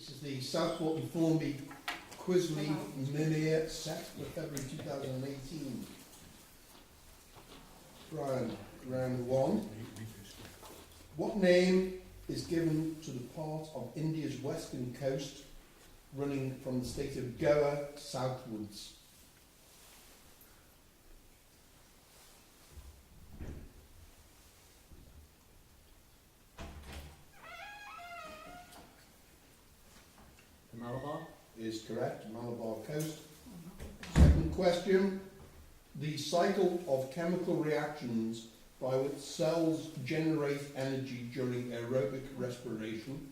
This is the Southport and Formby Quisley MIMIR set for February 2018. Brian, round one. What name is given to the part of India's western coast running from the state of Goa southwards? The Malabar? Is correct, Malabar coast. Second question. The cycle of chemical reactions by which cells generate energy during aerobic respiration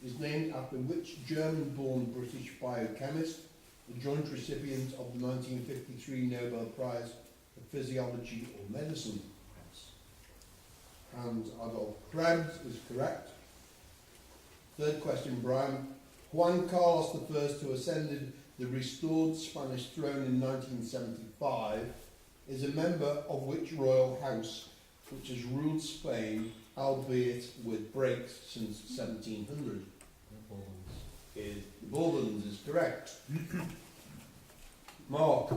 is named after which German-born British biochemist, the joint recipient of the 1953 Nobel Prize for Physiology or Medicine? Hans Adolf Krebs is correct. Third question, Brian. Juan Carlos I, who ascended the restored Spanish throne in 1975, is a member of which royal house which has ruled Spain, albeit with breaks since 1700? The Bourbons is correct. Mark,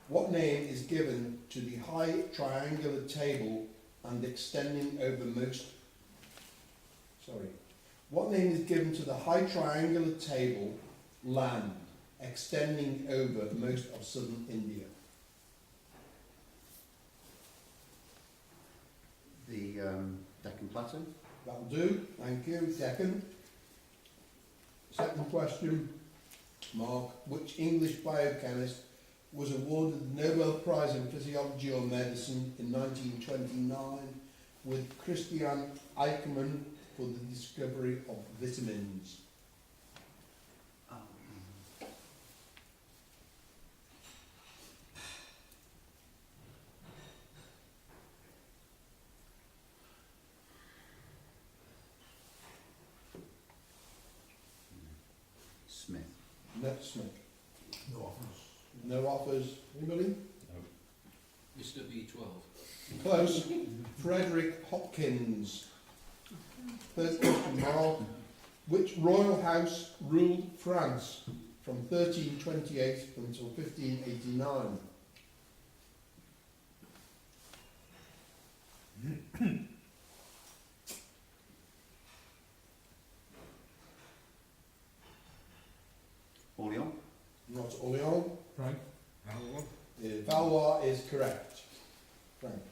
what name is given to the high triangular table and extending over most... What name is given to the high triangular table land extending over most of southern India? The Deccan Plateau. That'll do. Thank you. Second question, Mark. Which English biochemist was awarded the Nobel Prize in Physiology or Medicine in 1929 with Christian Eichmann for the discovery of vitamins? Smith. Not Smith. No offers. No offers. Anybody? No. Mr. B12. Close. Frederick Hopkins. Third question, Mark. Which royal house ruled France from 1328 until 1589? Orleans. Not Orleans. Frank? Valois is correct. Frank.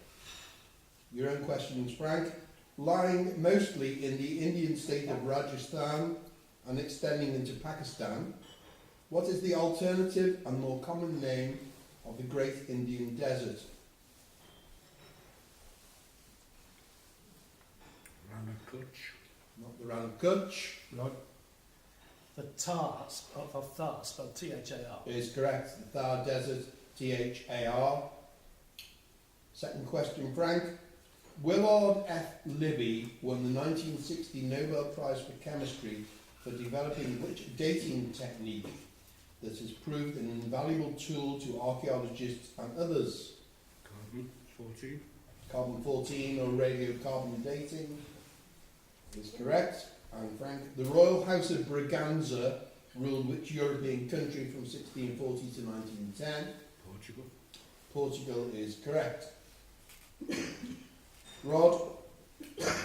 Your own questions, Frank. Lying mostly in the Indian state of Rajasthan and extending into Pakistan, what is the alternative and more common name of the Great Indian Desert? Ran of Kutch. Not the Ran of Kutch. Right. The Thar, of Thar, spelled T-H-A-R. Is correct. The Thar Desert, T-H-A-R. Second question, Frank. Willard F. Libby won the 1960 Nobel Prize for Chemistry for developing which dating technique that has proved an invaluable tool to archaeologists and others? Carbon 14. Carbon-14 or radiocarbon dating is correct. And Frank, the Royal House of Braganza ruled which European country from 1640 to 1910? Portugal. Portugal is correct. Rod,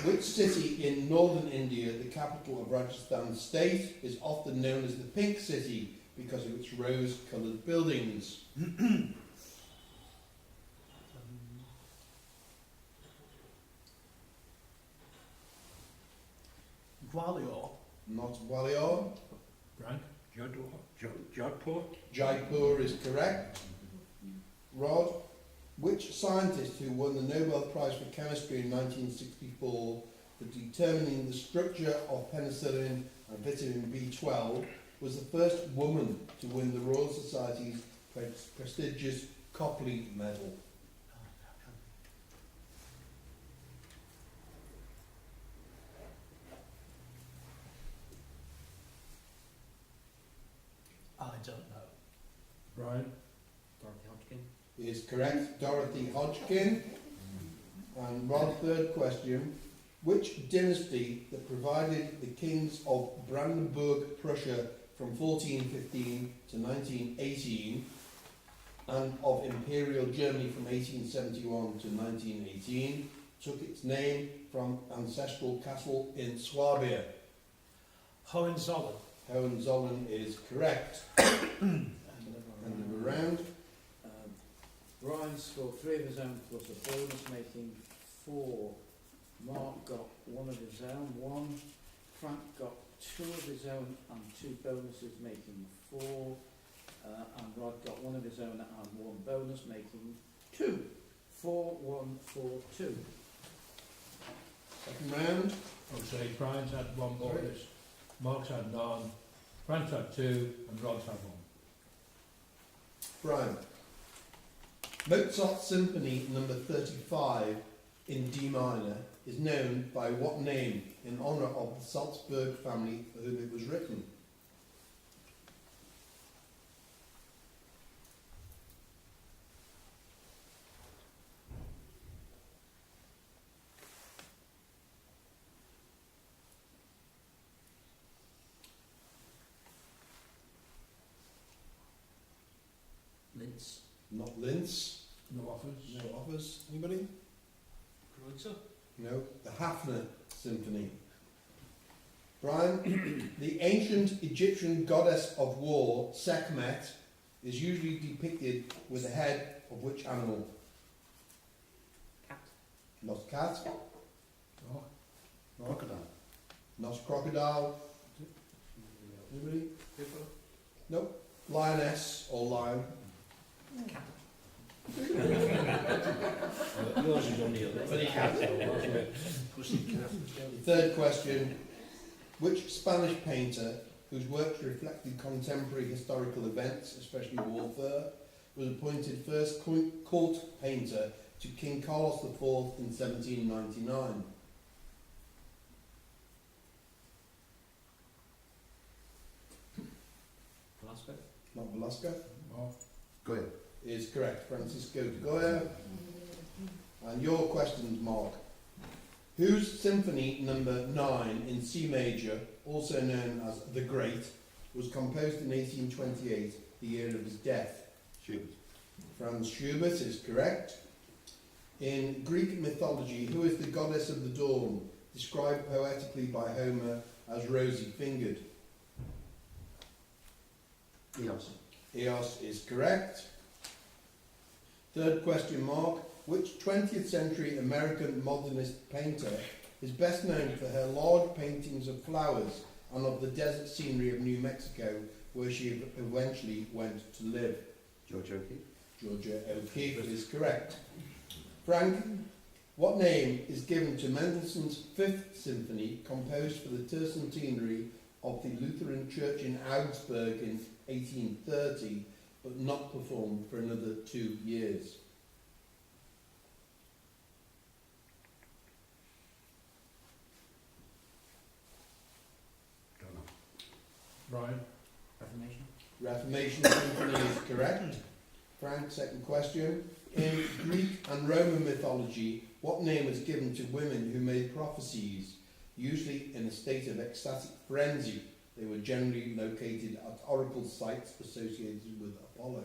which city in northern India, the capital of Rajasthan state, is often known as the Pink City because of its rose-coloured buildings? Gwalior. Not Gwalior. Frank? Jodhpur. Jaipur is correct. Rod, which scientist who won the Nobel Prize for Chemistry in 1964 for determining the structure of penicillin and vitamin B12 was the first woman to win the Royal Society's prestigious Copley Medal? I don't know. Brian? Dorothy Hodgkin. Is correct. Dorothy Hodgkin. And Rod, third question. Which dynasty that provided the kings of Brandenburg, Prussia from 1415 to 1918 and of Imperial Germany from 1871 to 1918 took its name from ancestral castle in Swabia? Hohenzollern. Hohenzollern is correct. And End of the round. Brian scored 3 of his own plus a bonus, making 4. Mark got 1 of his own, 1. Frank got 2 of his own and 2 bonuses, making 4. And Rod got 1 of his own and 1 bonus, making 2. 4, 1, 4, 2. Second round. I'll say Brian's had 1 bonus, Mark's had none, Frank's had 2, and Rod's had 1. Brian. Mozart's Symphony number 35 in D minor is known by what name in honour of the Salzburg family for whom it was written? Linz. Not Linz. No offers? No offers. Anybody? Kreutzer. No. The Hafner Symphony. Brian, the ancient Egyptian goddess of war, Sekhmet, is usually depicted with the head of which animal? Cat. Not cat. Oh, Crocodile. Not crocodile. Anybody? Hippo. Nope. Lioness or lion. Yours is on the other. Third question. Which Spanish painter, whose works reflected contemporary historical events, especially warfare, was appointed first court painter to King Carlos IV in 1799? Velasco. Not Velasco. oh, Goya. Is correct. Francisco de Goya. And your questions, Mark. Whose Symphony number 9 in C major, also known as The Great, was composed in 1828, the year of his death? Schubert. Franz Schubert is correct. In Greek mythology, who is the goddess of the dawn, described poetically by Homer as rosy-fingered? Eos. Eos is correct. Third question, Mark. Which 20th century American modernist painter is best known for her large paintings of flowers and of the desert scenery of New Mexico, where she eventually went to live? George O'Keeffe. Georgia O'Keeffe is correct. Frank, what name is given to Mendelssohn's Fifth Symphony, composed for the tercentenary of the Lutheran Church in Augsburg in 1830, but not performed for another 2 years? don't know. Brian? Reformation. Reformation Symphony is correct. Frank, second question. In Greek and Roman mythology, what name is given to women who made prophecies, usually in a state of ecstatic frenzy? They were generally located at oracle sites associated with Apollo.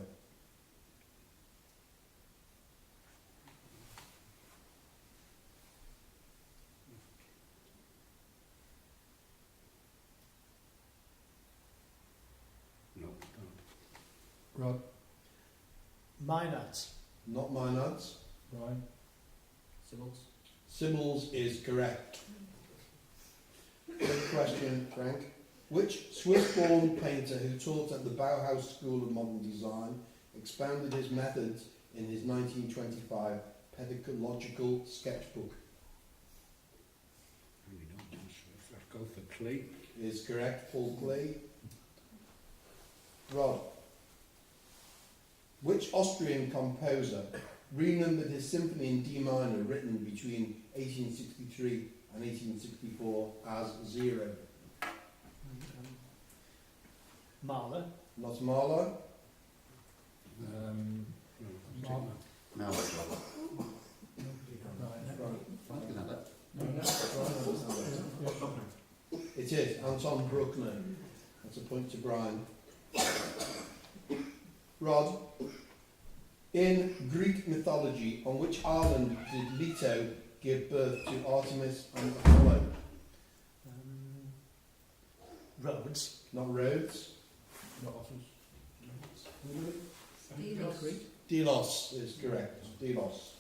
No, don't. Rod? Minards. Not Maynards. Brian? Simmels. Simmels is correct. Third question, Frank. Which Swiss-born painter who taught at the Bauhaus School of Modern Design expounded his methods in his 1925 pedagogical sketchbook? Really don't. Let's go for Clay. Is correct. Paul Klee. Rod. Which Austrian composer renumbered his symphony in D minor written between 1863 and 1864 as 0? Mahler. Not Mahler. Mark? Now. Brian? Right. I can have that. No, no. is, Anton Bruckner. That's a point to Brian. Rod, in Greek mythology, on which island did Leto give birth to Artemis and Apollo? Roads. Not Rhodes. Not Otters. Delos is correct. Delos.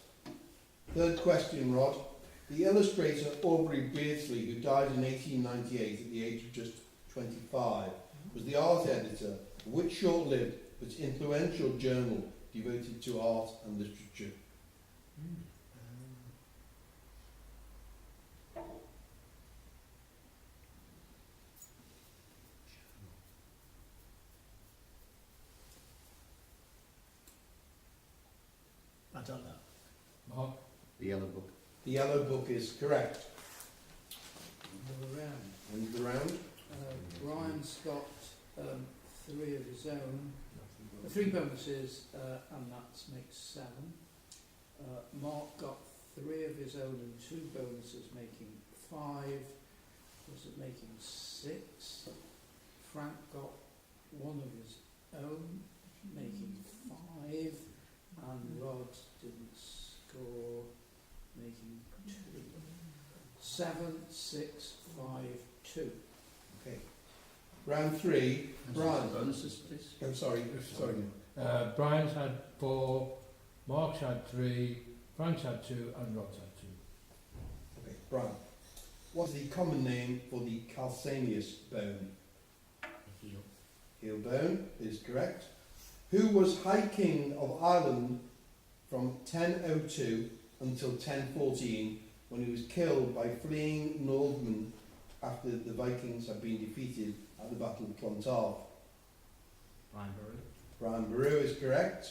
Third question, Rod. The illustrator Aubrey Beardsley, who died in 1898 at the age of just 25, was the art editor of which short-lived but influential journal devoted to art and literature? I don't know. Mark? The Yellow Book. The Yellow Book is correct. Another round. And the round? Brian's got 3 of his own, 3 bonuses, and that makes 7. Mark got 3 of his own and 2 bonuses, making 5. Was it making 6? Frank got 1 of his own, making 5. And Rod didn't score, making 2. 7, 6, 5, 2. Okay. Round 3. Brian. Bonuses, please. I'm sorry. Sorry. Brian's had 4, Mark's had 3, Frank's had 2, and Rod's had 2. Okay. Brian. What's the common name for the calcaneus bone? Heel. Heel bone is correct. Who was High King of Ireland from 1002 until 1014, when he was killed by fleeing Northmen after the Vikings had been defeated at the Battle of Clontarf? Brian Burrow. Brian Boru is correct.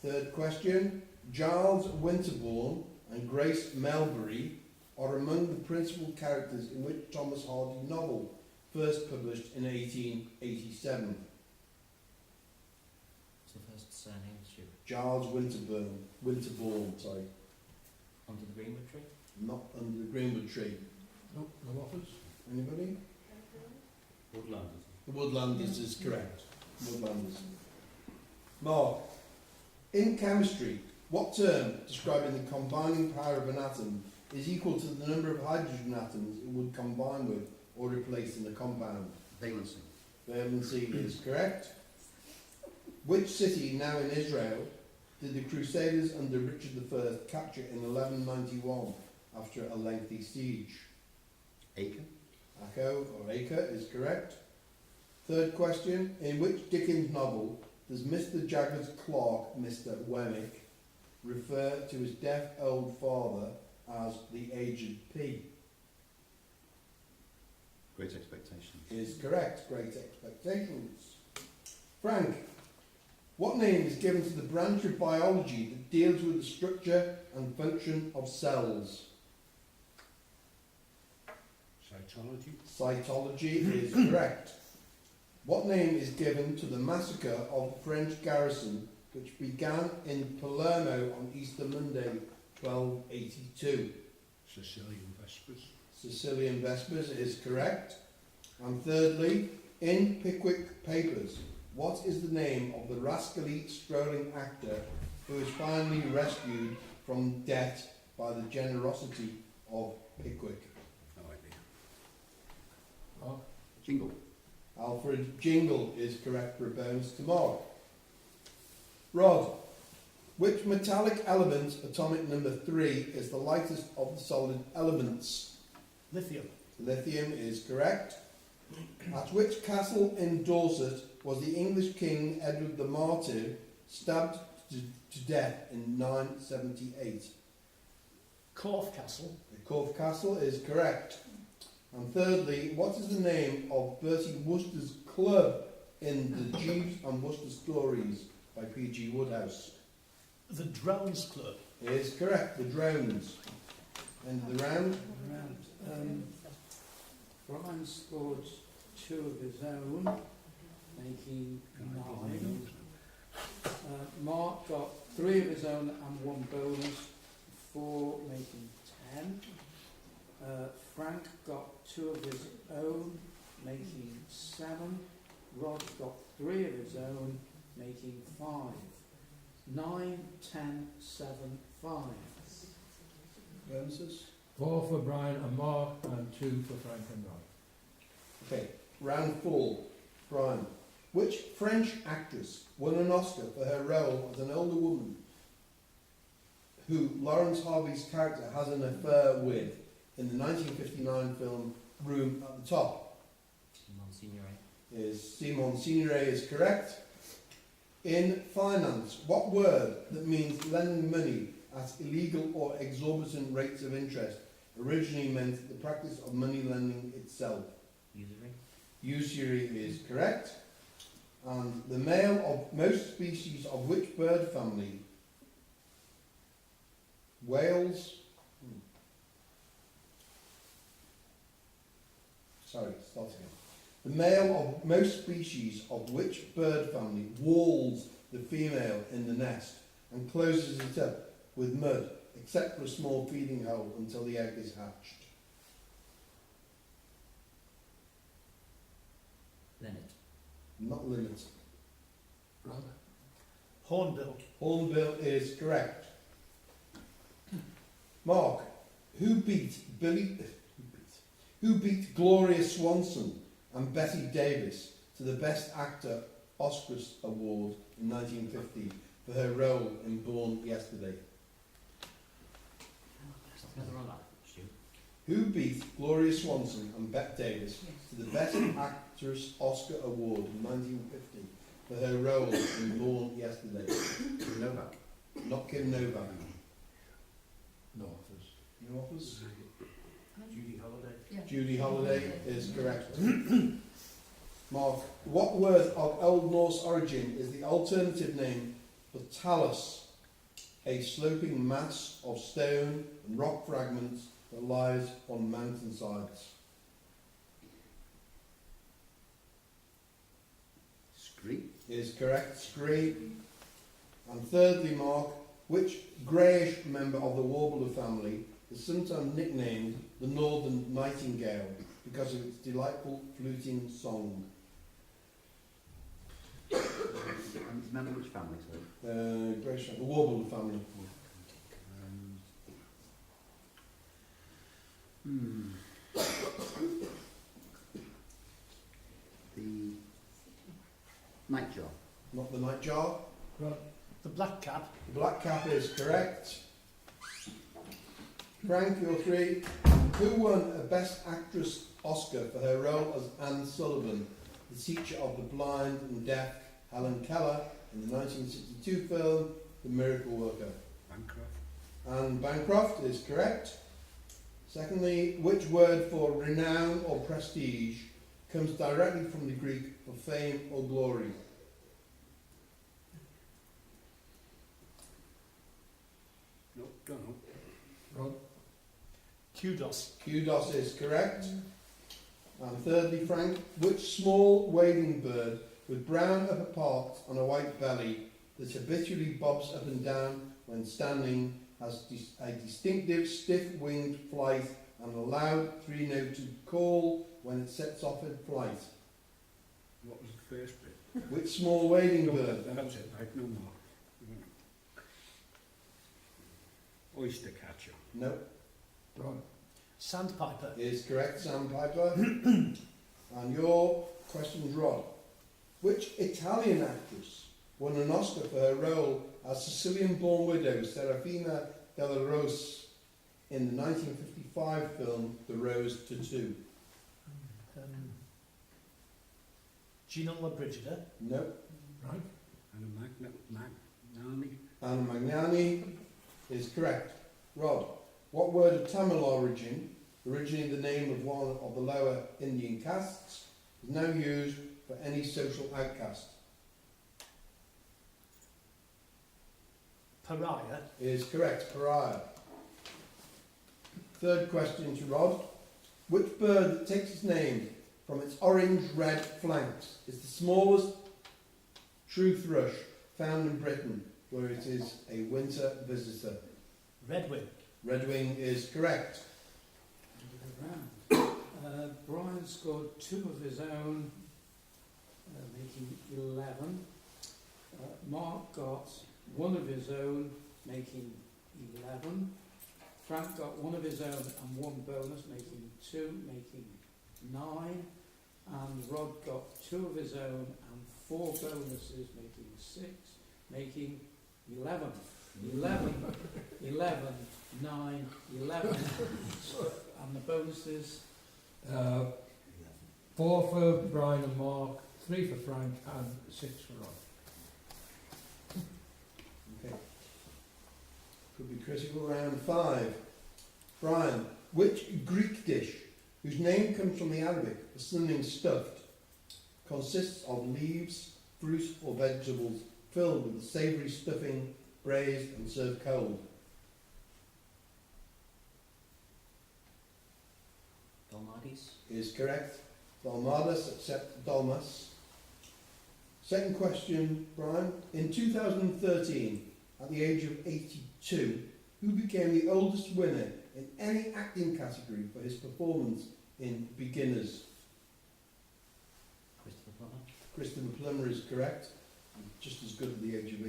Third question. Giles Winterbourne and Grace Melbury are among the principal characters in which Thomas Hardy novel, first published in 1887? What's the first surname, Stuart? Giles Winterbourne, sorry. Under the Greenwood Tree? Not under the Greenwood Tree. No, no Otters? Anybody? Woodlanders. The Woodlanders is correct. Woodlanders. Mark, in chemistry, what term describing the combining power of an atom is equal to the number of hydrogen atoms it would combine with or replace in a compound? Valency. Valency is correct. Which city, now in Israel, did the Crusaders under Richard I capture in 1191 after a lengthy siege? Acre. Acre is correct. Third question. In which Dickens novel does Mr. Jaggers' clerk, Mr. Wemmick, refer to his deaf old father as the aged P? Great Expectations. Is correct. Great Expectations. Frank, what name is given to the branch of biology that deals with the structure and function of cells? Cytology. Cytology is correct. What name is given to the massacre of the French garrison which began in Palermo on Easter Monday, 1282? Sicilian Vespers. Sicilian Vespers is correct. And thirdly, in Pickwick Papers, what is the name of the rascally strolling actor who is finally rescued from death by the generosity of Pickwick? No idea. Mark? Jingle. Alfred Jingle is correct for a bonus to Mark. Rod, which metallic element, atomic number 3, is the lightest of the solid elements? Lithium. Lithium is correct. At which castle in Dorset was the English king Edward the Martyr stabbed to death in 978? Corfe Castle. The Corfe Castle is correct. And thirdly, what is the name of Bertie Wooster's club in the Jeeves and Wooster Stories by P.G. Woodhouse? The Drones Club. Is correct, the Drones. End of the round. Brian scored 2 of his own, making 9. Mark got 3 of his own and 1 bonus, 4, making 10. Frank got 2 of his own, making 7. Rod got 3 of his own, making 5. 9, 10, 7, 5. Answers? 4 for Brian and Mark, and 2 for Frank and Rod. Okay, round 4. Brian. Which French actress won an Oscar for her role as an older woman who Lawrence Harvey's character has an affair with in the 1959 film Room at the Top? Simon Signoret is correct. In finance, what word that means lending money at illegal or exorbitant rates of interest originally meant the practice of money lending itself? Usury. Usury is correct. And the male of most species of which bird family? Whales. Sorry, start again. The male of most species of which bird family walls the female in the nest and closes it up with mud, except for a small feeding hole until the egg is hatched? Linnet. Not linnet. Rod. Hornbill. Hornbill is correct. Mark, who beat Gloria Swanson and Betty Davis to the Best Actor Oscars Award in 1950 for her role in Born Yesterday? Another on that, Stu. Who beat Gloria Swanson and Bette Davis to the Best Actress Oscar Award in 1950 for her role in Born Yesterday? Kim Novak. Not Kim Novak. No offers. No offers? Judy Holliday. Yeah. Judy Holliday is correct. Mark, what word of Old Norse origin is the alternative name for talus, a sloping mass of stone and rock fragments that lies on mountainsides? Scree. Is correct. Scree. And thirdly, Mark, which greyish member of the warbler family is sometimes nicknamed the Northern Nightingale because of its delightful fluting song? Remember which family, sorry? Greyish, the warbler family. The nightjar. Not the nightjar. Rod. The black cap. The black cap is correct. Frank, you're 3. Who won a Best Actress Oscar for her role as Anne Sullivan, the teacher of the blind and deaf Helen Keller in the 1962 film The Miracle Worker? Bancroft. Anne Bancroft is correct. Secondly, which word for renown or prestige comes directly from the Greek for fame or glory? No, don't know. Rod. Kudos. Kudos is correct. And thirdly, Frank, which small wading bird with brown upper parts and a white belly that habitually bobs up and down when standing has a distinctive stiff-winged flight and a loud 3-noted call when it sets off in flight? What was the first bit? Which small wading bird? That's it, right, no more. Oyster catcher. No, Rod. Sandpiper. is correct, Sandpiper. And your question's Rod. Which Italian actress won an Oscar for her role as Sicilian-born widow Serafina Della Rose in the 1955 film The Rose Tattoo? Gina Labrigida. No. Right. And a Magnani. Anna Magnani is correct. Rod, what word of Tamil origin, originally the name of one of the lower Indian castes, is now used for any social outcast? Pariah. Is correct, pariah. Third question to Rod. Which bird that takes its name from its orange-red flanks is the smallest true thrush found in Britain, where it is a winter visitor? Redwing. Redwing is correct. Round. scored 2 of his own, making 11. Mark got 1 of his own, making 11. Frank got 1 of his own and 1 bonus, making 2, making 9. And Rod got 2 of his own and 4 bonuses, making 6, making 11. 11, 9, 11. And the bonuses? 4 for Brian and Mark, 3 for Frank, and 6 for Rod. Okay. Could be critical. Round 5. Brian, which Greek dish, whose name comes from the Arabic for synonym stuffed, consists of leaves, fruit or vegetables filled with a savoury stuffing, braised and served cold? Dolmades. Is correct. Dolmades, except dolmas. Second question, Brian. In 2013, at the age of 82, who became the oldest winner in any acting category for his performance in Beginners? Christopher Plummer. Christopher Plummer is correct. Just as good at the age of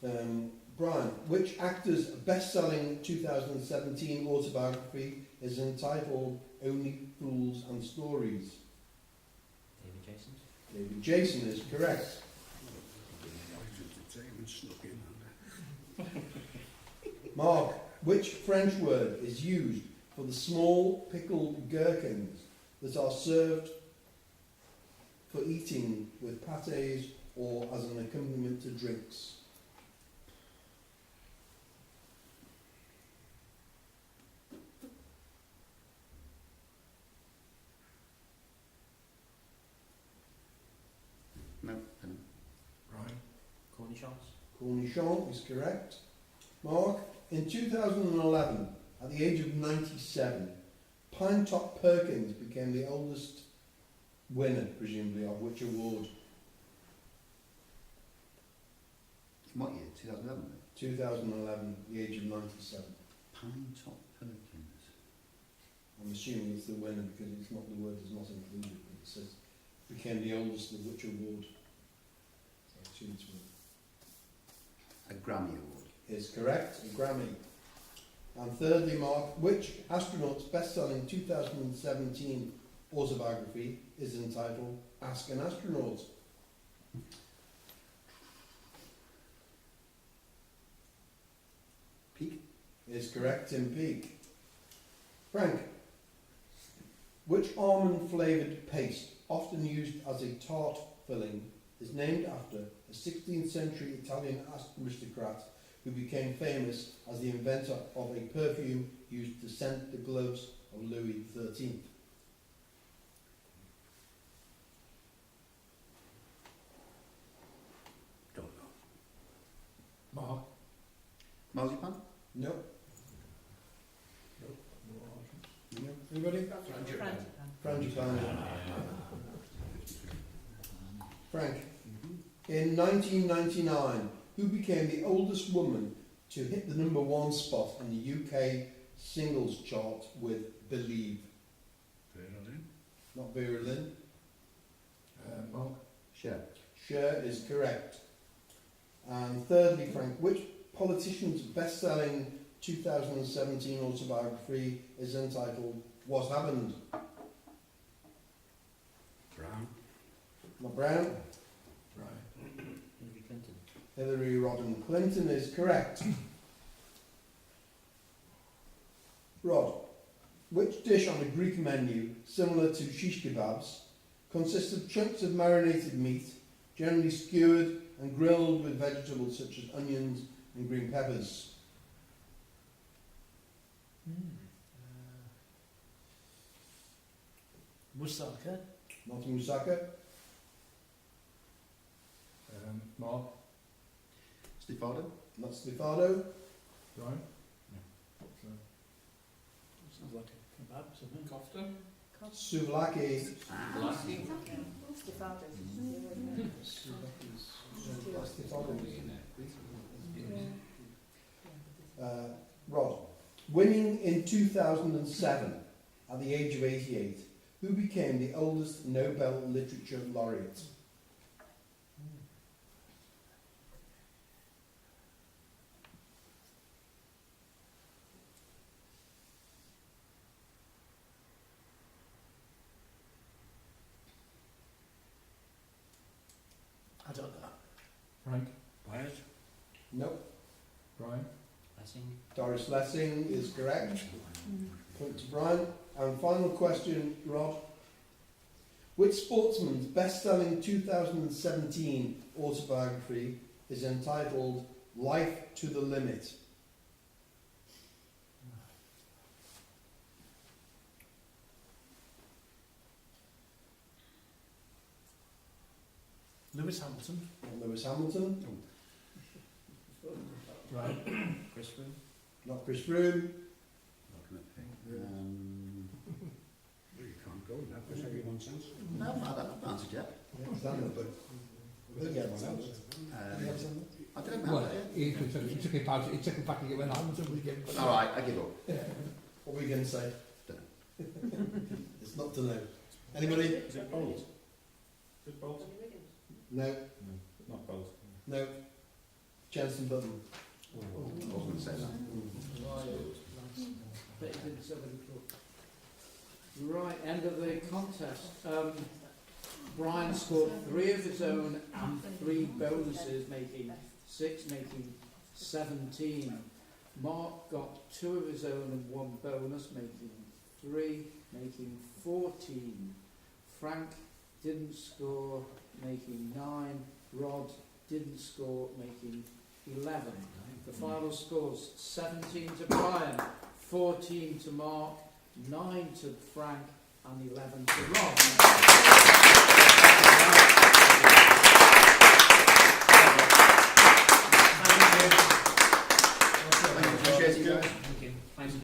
87. Brian, which actor's best-selling 2017 autobiography is entitled Only Fools and Stories? David Jason. David Jason is correct. Mark, which French word is used for the small pickled gherkins that are served for eating with pâtés or as an accompaniment to drinks? No. Brian? Cornichons. Cornichon is correct. Mark, in 2011, at the age of 97, Pinetop Perkins became the oldest winner, presumably, of which award? What year? 2011? 2011, at the age of 97. Pinetop Perkins. I'm assuming it's the winner because it's not, the word is not included, but it says became the oldest of which award. So I assume it's one. A Grammy Award. Is correct, a Grammy. And thirdly, Mark, which astronaut's best-selling 2017 autobiography is entitled Ask an Astronaut? Peak. Is correct, Tim Peake. Frank, which almond-flavoured paste, often used as a tart filling, is named after a 16th century Italian aristocrat who became famous as the inventor of a perfume used to scent the gloves of Louis XIII? Don't know. Mark? Marzipan? No. No. Anybody? Frangipane. Frank, in 1999, who became the oldest woman to hit the #1 spot in the UK singles chart with Believe? Not Vera Lynn. Mark? Cher. Cher is correct. And thirdly, Frank, which politician's best-selling 2017 autobiography is entitled What Happened? Brown. Not Brown. Brian? Hillary Clinton. Hillary Rodham Clinton is correct. Rod, which dish on a Greek menu, similar to shish kebabs, consists of chunks of marinated meat, generally skewered and grilled with vegetables such as onions and green peppers? Moussaka. Not moussaka. Mark? Stifado? Not stifado. Brian? Sounds like a kebab, something. Kofta? Souvlaki. Rod, winning in 2007 at the age of 88, who became the oldest Nobel Literature Laureate? I don't know. Frank, Wyatt? Nope. Brian, Lessing. Doris Lessing is correct. Point to Brian. And final question, Rod. Which sportsman's best-selling 2017 autobiography is entitled Life to the Limit? Lewis Hamilton. Lewis Hamilton. Brian, Chris Froome. Not Chris Froome. Looking at thing. Well, you can't go with that because everyone says. No, I've answered yet. Alexander, but we'll get one else. I don't well, know. he took it back, he took it back again when Hamilton was getting. All right, I give up. What were you going to say? Dunno. It's not to know. Anybody? Is it Bolt? Is it Bolt? No. Not Bolt. No. Jensen Button. I wasn't going to say that. Bet you didn't say that before. Right, end of the contest. Brian scored 3 of his own and 3 bonuses, making 6, making 17. Mark got 2 of his own and 1 bonus, making 3, making 14. Frank didn't score, making 9. Rod didn't score, making 11. The final scores: 17 to Brian, 14 to Mark, 9 to Frank, and 11 to Rod.